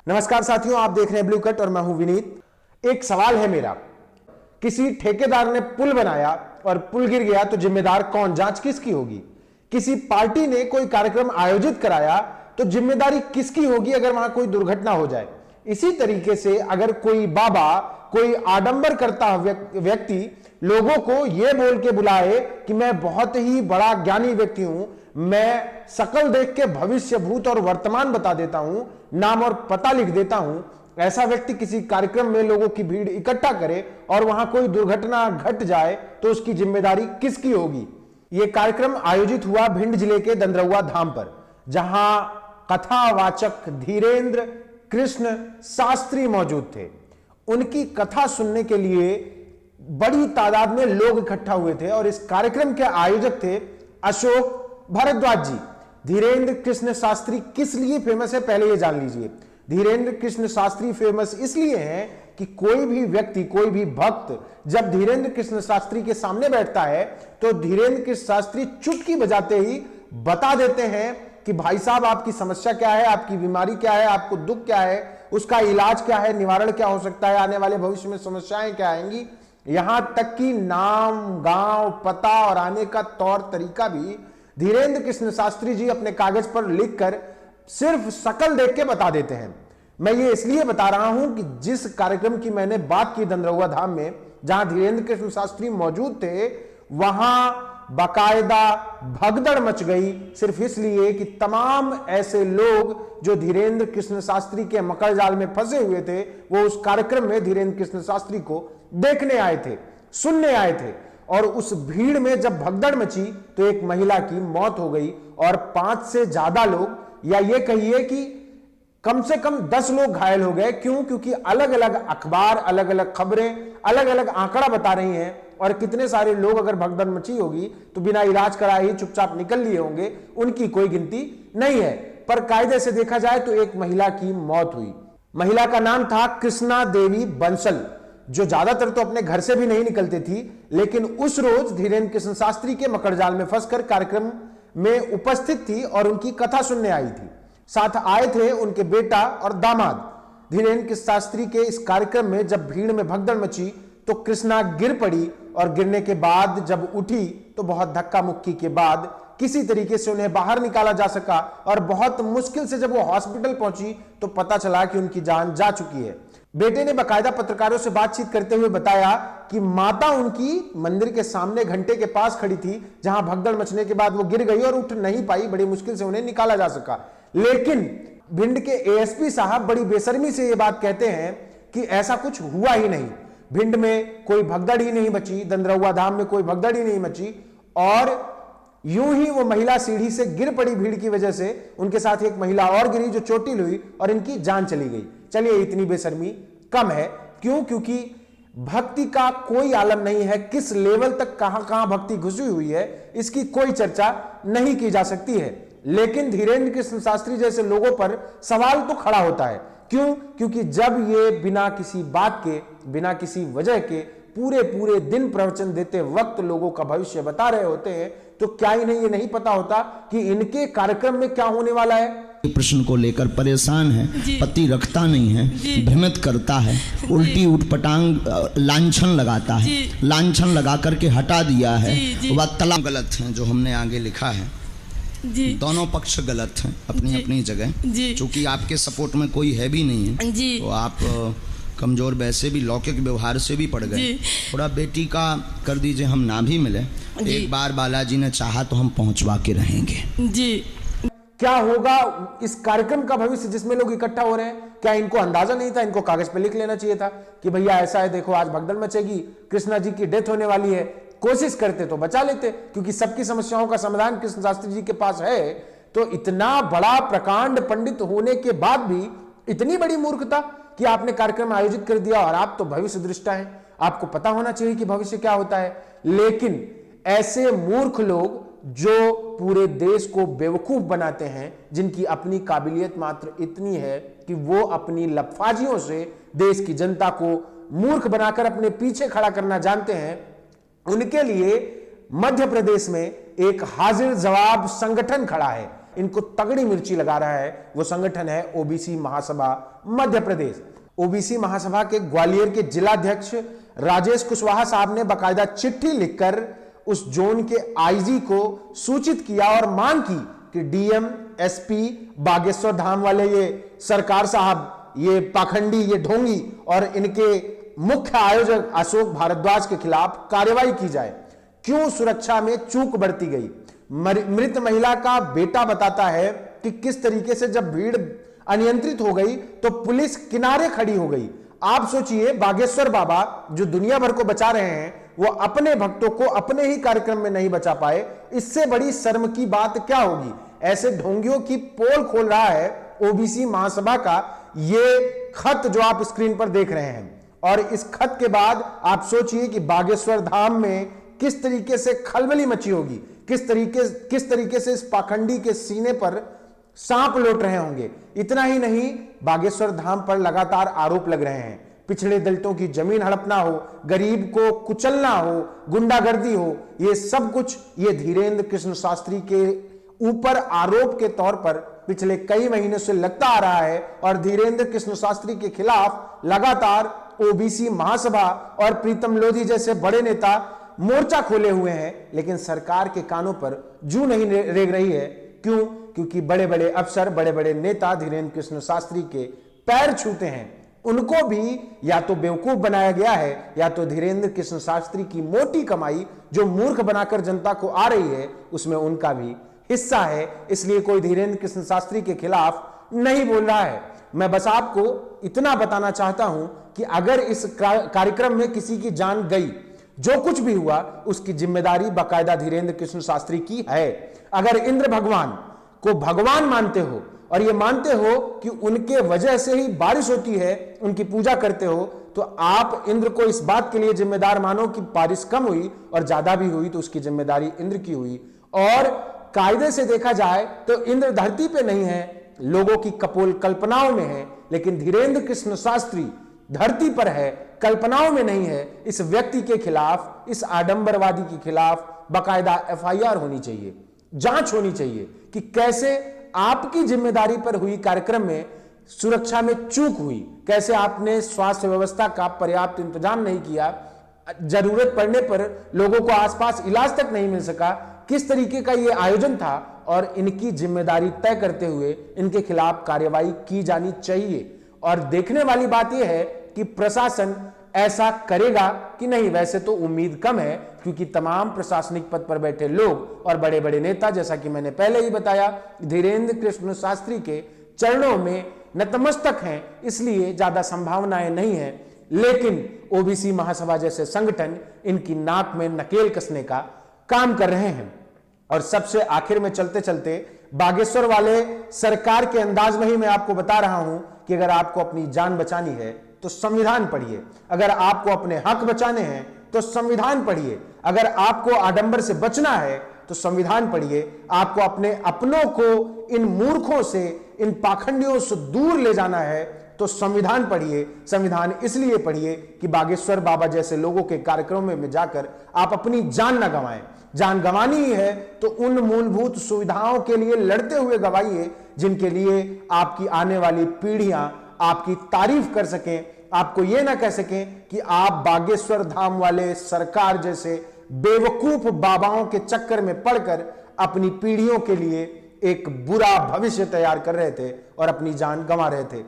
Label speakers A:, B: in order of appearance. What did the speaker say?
A: नमस्कार साथियों, आप देख रहे हैं ब्लू कट और मैं हूं विनीत। एक सवाल है मेरा, किसी ठेकेदार ने पुल बनाया और पुल गिर गया तो जिम्मेदार कौन, जांच किसकी होगी? किसी पार्टी ने कोई कार्यक्रम आयोजित कराया तो जिम्मेदारी किसकी होगी अगर वहां कोई दुर्घटना हो जाए? इसी तरीके से अगर कोई बाबा, कोई आडंबर करता व्यक्ति लोगों को यह बोल के बुलाए कि मैं बहुत ही बड़ा ज्ञानी व्यक्ति हूं, मैं शकल देख के भविष्य, भूत और वर्तमान बता देता हूं, नाम और पता लिख देता हूं, ऐसा व्यक्ति किसी कार्यक्रम में लोगों की भीड़ इकट्ठा करे और वहां कोई दुर्घटना घट जाए तो उसकी जिम्मेदारी किसकी होगी? यह कार्यक्रम आयोजित हुआ भिंड जिले के दंदरौआ धाम पर, जहां कथावाचक धीरेन्द्र कृष्ण शास्त्री मौजूद थे। उनकी कथा सुनने के लिए बड़ी तादाद में लोग इकट्ठा हुए थे और इस कार्यक्रम के आयोजक थे अशोक भारद्वाज जी। धीरेन्द्र कृष्ण शास्त्री किस लिए फेमस है, पहले ये जान लीजिए। धीरेन्द्र कृष्ण शास्त्री फेमस इसलिए हैं कि कोई भी व्यक्ति, कोई भी भक्त जब धीरेन्द्र कृष्ण शास्त्री के सामने बैठता है तो धीरेन्द्र कृष्ण शास्त्री चुटकी बजाते ही बता देते हैं कि भाई साहब आपकी समस्या क्या है, आपकी बीमारी क्या है, आपको दुख क्या है, उसका इलाज क्या है, निवारण क्या हो सकता है, आने वाले भविष्य में समस्याएं क्या आएंगी, यहां तक कि नाम, गांव, पता और आने का तौर तरीका भी धीरेन्द्र कृष्ण शास्त्री जी अपने कागज पर लिखकर सिर्फ शकल देख के बता देते हैं। मैं ये इसलिए बता रहा हूं कि जिस कार्यक्रम की मैंने बात की दंदरौआ धाम में, जहां धीरेन्द्र कृष्ण शास्त्री मौजूद थे, वहां बाकायदा भगदड़ मच गई, सिर्फ इसलिए कि तमाम ऐसे लोग जो धीरेन्द्र कृष्ण शास्त्री के मकर जाल में फंसे हुए थे, वो उस कार्यक्रम में धीरेन्द्र कृष्ण शास्त्री को देखने आए थे, सुनने आए थे। और उस भीड़ में जब भगदड़ मची तो एक महिला की मौत हो गई और 5 से ज्यादा लोग, या ये कहिए कि कम से कम 10 लोग घायल हो गए। क्यों? क्योंकि अलग अलग अखबार, अलग अलग खबरें, अलग अलग आंकड़ा बता रही हैं और कितने सारे लोग अगर भगदड़ मची होगी तो बिना इलाज कराए ही चुपचाप निकल लिए होंगे, उनकी कोई गिनती नहीं है। पर कायदे से देखा जाए तो एक महिला की मौत हुई। महिला का नाम था कृष्णा देवी बंसल, जो ज्यादातर तो अपने घर से भी नहीं निकलती थी, लेकिन उस रोज धीरेन्द्र कृष्ण शास्त्री के मकर जाल में फंसकर कार्यक्रम में उपस्थित थी और उनकी कथा सुनने आई थी। साथ आए थे उनके बेटा और दामाद। धीरेन्द्र कृष्ण शास्त्री के इस कार्यक्रम में जब भीड़ में भगदड़ मची तो कृष्णा गिर पड़ी और गिरने के बाद जब उठी तो बहुत धक्का मुक्की के बाद किसी तरीके से उन्हें बाहर निकाला जा सका और बहुत मुश्किल से जब वो हॉस्पिटल पहुंची तो पता चला कि उनकी जान जा चुकी है। बेटे ने बाकायदा पत्रकारों से बातचीत करते हुए बताया कि माता उनकी मंदिर के सामने घंटे के पास खड़ी थी, जहां भगदड़ मचने के बाद वो गिर गई और उठ नहीं पाई, बड़ी मुश्किल से उन्हें निकाला जा सका। लेकिन भिंड के एएसपी साहब बड़ी बेशर्मी से ये बात कहते हैं कि ऐसा कुछ हुआ ही नहीं, भिंड में कोई भगदड़ ही नहीं मची, दंदरौआ धाम में कोई भगदड़ ही नहीं मची और यूं ही वो महिला सीढ़ी से गिर पड़ी भीड़ की वजह से। उनके साथ एक महिला और गिरी जो चोटिल हुई और इनकी जान चली गई। चलिए, इतनी बेशर्मी कम है। क्यों? क्योंकि भक्ति का कोई आलम नहीं है, किस लेवल तक कहां कहां भक्ति घुसी हुई है इसकी कोई चर्चा नहीं की जा सकती है। लेकिन धीरेन्द्र कृष्ण शास्त्री जैसे लोगों पर सवाल तो खड़ा होता है। क्यों? क्योंकि जब ये बिना किसी बात के, बिना किसी वजह के पूरे पूरे दिन प्रवचन देते वक्त लोगों का भविष्य बता रहे होते हैं, तो क्या इन्हें ये नहीं पता होता कि इनके कार्यक्रम में क्या होने वाला है?
B: प्रश्न को लेकर परेशान है, पति रखता नहीं है, भ्रमित करता है, उल्टी उठपटांग लांछन लगाता है, लांछन लगा करके हटा दिया है। वह तलाक गलत है जो हमने आगे लिखा है। दोनों पक्ष गलत हैं अपनी अपनी जगह। चूंकि आपके सपोर्ट में कोई है भी नहीं है तो आप कमजोर वैसे भी लौकिक व्यवहार से भी पड़ गए। थोड़ा बेटी का कर दीजिए, हम ना भी मिले, एक बार बालाजी ने चाहा तो हम पहुंचवा के रहेंगे।
A: क्या होगा इस कार्यक्रम का भविष्य जिसमें लोग इकट्ठा हो रहे हैं? क्या इनको अंदाजा नहीं था? इनको कागज पे लिख लेना चाहिए था कि भैया ऐसा है, देखो आज भगदड़ मचेगी, कृष्णा जी की डेथ होने वाली है, कोशिश करते तो बचा लेते। क्योंकि सबकी समस्याओं का समाधान कृष्ण शास्त्री जी के पास है। तो इतना बड़ा प्रकांड पंडित होने के बाद भी इतनी बड़ी मूर्खता कि आपने कार्यक्रम आयोजित कर दिया और आप तो भविष्य दृष्टा हैं, आपको पता होना चाहिए कि भविष्य क्या होता है। लेकिन ऐसे मूर्ख लोग जो पूरे देश को बेवकूफ बनाते हैं, जिनकी अपनी काबिलियत मात्र इतनी है कि वो अपनी लफाजियों से देश की जनता को मूर्ख बनाकर अपने पीछे खड़ा करना जानते हैं, उनके लिए मध्य प्रदेश में एक हाजिर जवाब संगठन खड़ा है। इनको तगड़ी मिर्ची लगा रहा है, वो संगठन है ओबीसी महासभा मध्य प्रदेश। ओबीसी महासभा के ग्वालियर के जिलाध्यक्ष राजेश कुशवाहा साहब ने बाकायदा चिट्ठी लिखकर उस जोन के आईजी को सूचित किया और मांग की कि डीएम, एसपी, बागेश्वर धाम वाले ये सरकार साहब, ये पाखंडी, ये ढोंगी और इनके मुख्य आयोजक अशोक भारद्वाज के खिलाफ कार्रवाई की जाए। क्यों सुरक्षा में चूक बरती गई? मृत महिला का बेटा बताता है कि किस तरीके से जब भीड़ अनियंत्रित हो गई तो पुलिस किनारे खड़ी हो गई। आप सोचिए, बागेश्वर बाबा जो दुनिया भर को बचा रहे हैं, वो अपने भक्तों को अपने ही कार्यक्रम में नहीं बचा पाए। इससे बड़ी शर्म की बात क्या होगी? ऐसे ढोंगियों की पोल खोल रहा है ओबीसी महासभा का ये खत जो आप स्क्रीन पर देख रहे हैं। और इस खत के बाद आप सोचिए कि बागेश्वर धाम में किस तरीके से खलबली मची होगी, किस तरीके से इस पाखंडी के सीने पर सांप लौट रहे होंगे। इतना ही नहीं, बागेश्वर धाम पर लगातार आरोप लग रहे हैं, पिछड़े दलितों की जमीन हड़पना हो, गरीब को कुचलना हो, गुंडागर्दी हो, ये सब कुछ ये धीरेन्द्र कृष्ण शास्त्री के ऊपर आरोप के तौर पर पिछले कई महीनों से लगता आ रहा है। और धीरेन्द्र कृष्ण शास्त्री के खिलाफ लगातार ओबीसी महासभा और प्रीतम लोधी जैसे बड़े नेता मोर्चा खोले हुए हैं, लेकिन सरकार के कानों पर जू नहीं रेंग रही है। क्यों? क्योंकि बड़े बड़े अफसर, बड़े बड़े नेता धीरेन्द्र कृष्ण शास्त्री के पैर छूते हैं। उनको भी या तो बेवकूफ बनाया गया है या तो धीरेन्द्र कृष्ण शास्त्री की मोटी कमाई जो मूर्ख बनाकर जनता को आ रही है, उसमें उनका भी हिस्सा है। इसलिए कोई धीरेन्द्र कृष्ण शास्त्री के खिलाफ नहीं बोल रहा है। मैं बस आपको इतना बताना चाहता हूं कि अगर इस कार्यक्रम में किसी की जान गई, जो कुछ भी हुआ, उसकी जिम्मेदारी बाकायदा धीरेन्द्र कृष्ण शास्त्री की है। अगर इंद्र भगवान को भगवान मानते हो और ये मानते हो कि उनके वजह से ही बारिश होती है, उनकी पूजा करते हो, तो आप इंद्र को इस बात के लिए जिम्मेदार मानो कि बारिश कम हुई और ज्यादा भी हुई तो उसकी जिम्मेदारी इंद्र की हुई। और कायदे से देखा जाए तो इंद्र धरती पे नहीं है, लोगों की कपोल कल्पनाओं में है, लेकिन धीरेन्द्र कृष्ण शास्त्री धरती पर है, कल्पनाओं में नहीं है। इस व्यक्ति के खिलाफ, इस आडंबरवादी के खिलाफ बाकायदा एफआईआर होनी चाहिए, जांच होनी चाहिए कि कैसे आपकी जिम्मेदारी पर हुई कार्यक्रम में सुरक्षा में चूक हुई, कैसे आपने स्वास्थ्य व्यवस्था का पर्याप्त इंतजाम नहीं किया, जरूरत पड़ने पर लोगों को आसपास इलाज तक नहीं मिल सका, किस तरीके का यह आयोजन था। और इनकी जिम्मेदारी तय करते हुए इनके खिलाफ कार्रवाई की जानी चाहिए। और देखने वाली बात यह है कि प्रशासन ऐसा करेगा कि नहीं। वैसे तो उम्मीद कम है, क्योंकि तमाम प्रशासनिक पद पर बैठे लोग और बड़े बड़े नेता, जैसा कि मैंने पहले ही बताया, धीरेन्द्र कृष्ण शास्त्री के चरणों में नतमस्तक हैं, इसलिए ज्यादा संभावनाएं नहीं है। लेकिन ओबीसी महासभा जैसे संगठन इनकी नाक में नकेल कसने का काम कर रहे हैं। और सबसे आखिर में चलते चलते बागेश्वर वाले सरकार के अंदाज में ही मैं आपको बता रहा हूं कि अगर आपको अपनी जान बचानी है तो संविधान पढ़िए, अगर आपको अपने हक बचाने हैं तो संविधान पढ़िए, अगर आपको आडंबर से बचना है तो संविधान पढ़िए, आपको अपने अपनों को इन मूर्खों से, इन पाखंडियों से दूर ले जाना है तो संविधान पढ़िए। संविधान इसलिए पढ़िए कि बागेश्वर बाबा जैसे लोगों के कार्यक्रमों में जाकर आप अपनी जान ना गंवाएं। जान गंवानी ही है तो उन मूलभूत सुविधाओं के लिए लड़ते हुए गवाइए जिनके लिए आपकी आने वाली पीढ़ियां आपकी तारीफ कर सकें, आपको यह ना कह सकें कि आप बागेश्वर धाम वाले सरकार जैसे बेवकूफ बाबाओं के चक्कर में पड़कर अपनी पीढ़ियों के लिए एक बुरा भविष्य तैयार कर रहे थे और अपनी जान गंवा रहे थे।